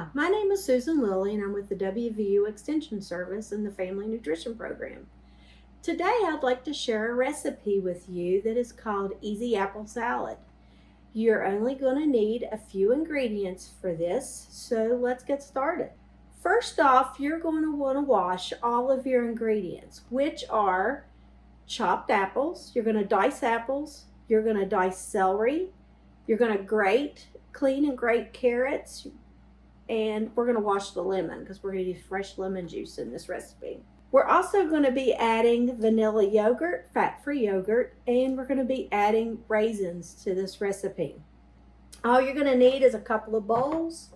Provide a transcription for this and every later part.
Hi, my name is Susan Lilly and I'm with the WVU Extension Service in the Family Nutrition Program. Today I'd like to share a recipe with you that is called Easy Apple Salad. You're only going to need a few ingredients for this, so let's get started. First off, you're going to want to wash all of your ingredients, which are chopped apples. You're going to dice apples, you're going to dice celery, you're going to clean and grate carrots, and we're going to wash the lemon because we're going to use fresh lemon juice in this recipe. We're also going to be adding vanilla yogurt, fat-free yogurt, and we're going to be adding raisins to this recipe. All you're going to need is a couple of bowls,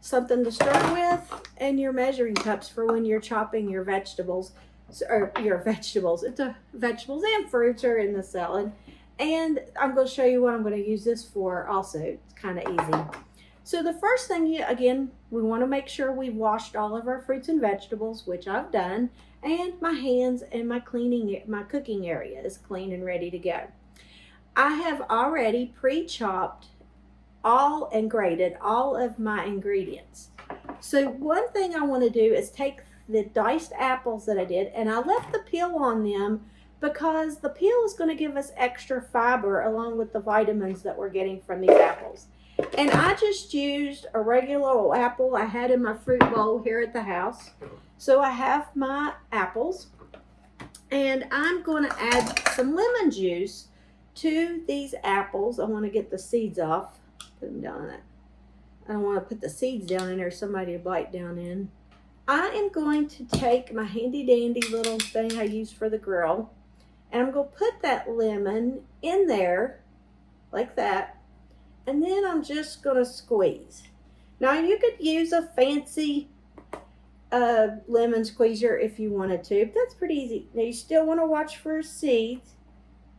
something to stir with, and your measuring cups for when you're chopping your vegetables, vegetables and fruits are in the salad. And I'm going to show you what I'm going to use this for also. It's kind of easy. So the first thing, we want to make sure we've washed all of our fruits and vegetables, which I've done, and my hands and my cooking area is clean and ready to go. I have already pre-chopped and grated all of my ingredients. So one thing I want to do is take the diced apples that I did, and I left the peel on them because the peel is going to give us extra fiber along with the vitamins that we're getting from these apples. And I just used a regular old apple I had in my fruit bowl here at the house. So I have my apples, and I'm going to add some lemon juice to these apples. I want to get the seeds off. Put them down in that. I don't want to put the seeds down in there, somebody will bite down in. I am going to take my handy dandy little thing I use for the grill, and I'm going to put that lemon in there like that. And then I'm just going to squeeze. Now you could use a fancy lemon squeezer if you wanted to, but that's pretty easy. Now you still want to watch for seeds.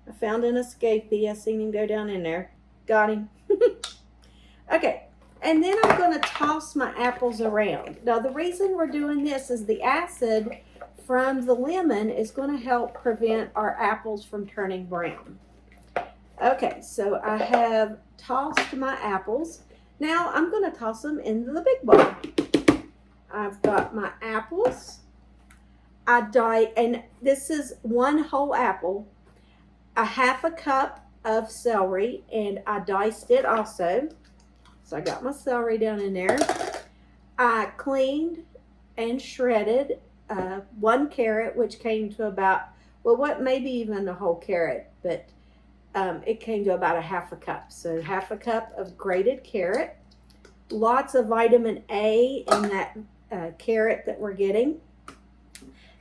I found an escapee. I seen him go down in there. Got him. Okay, and then I'm going to toss my apples around. Now the reason we're doing this is the acid from the lemon is going to help prevent our apples from turning brown. Okay, so I have tossed my apples. Now I'm going to toss them into the big bowl. I've got my apples. And this is one whole apple, a half a cup of celery, and I diced it also. So I got my celery down in there. I cleaned and shredded one carrot, which came to about, maybe even the whole carrot, but it came to about a half a cup. So half a cup of grated carrot. Lots of vitamin A in that carrot that we're getting.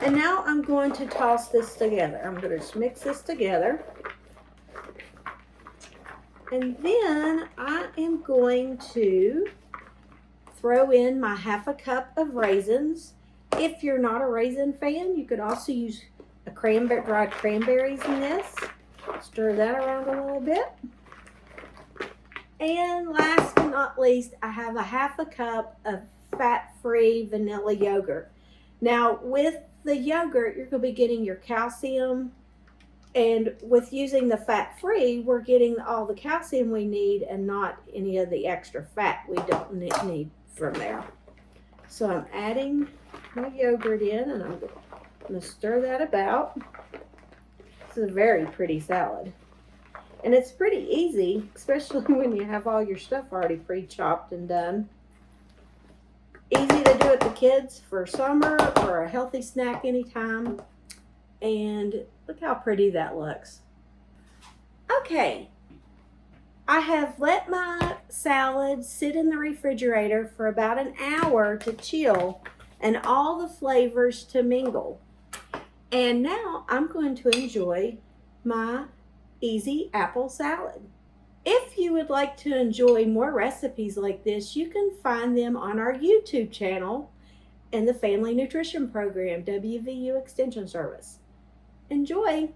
And now I'm going to toss this together. I'm going to just mix this together. And then I am going to throw in my half a cup of raisins. If you're not a raisin fan, you could also use dried cranberries in this. Stir that around a little bit. And last but not least, I have a half a cup of fat-free vanilla yogurt. Now, with the yogurt, you're going to be getting your calcium. And with using the fat-free, we're getting all the calcium we need and not any of the extra fat we don't need from there. So I'm adding my yogurt in, and I'm going to stir that about. This is a very pretty salad. And it's pretty easy, especially when you have all your stuff already pre-chopped and done. Easy to do with the kids for summer or a healthy snack anytime. And look how pretty that looks. Okay, I have let my salad sit in the refrigerator for about an hour to chill and all the flavors to mingle. And now I'm going to enjoy my easy apple salad. If you would like to enjoy more recipes like this, you can find them on our YouTube channel in the Family Nutrition Program, WVU Extension Service. Enjoy!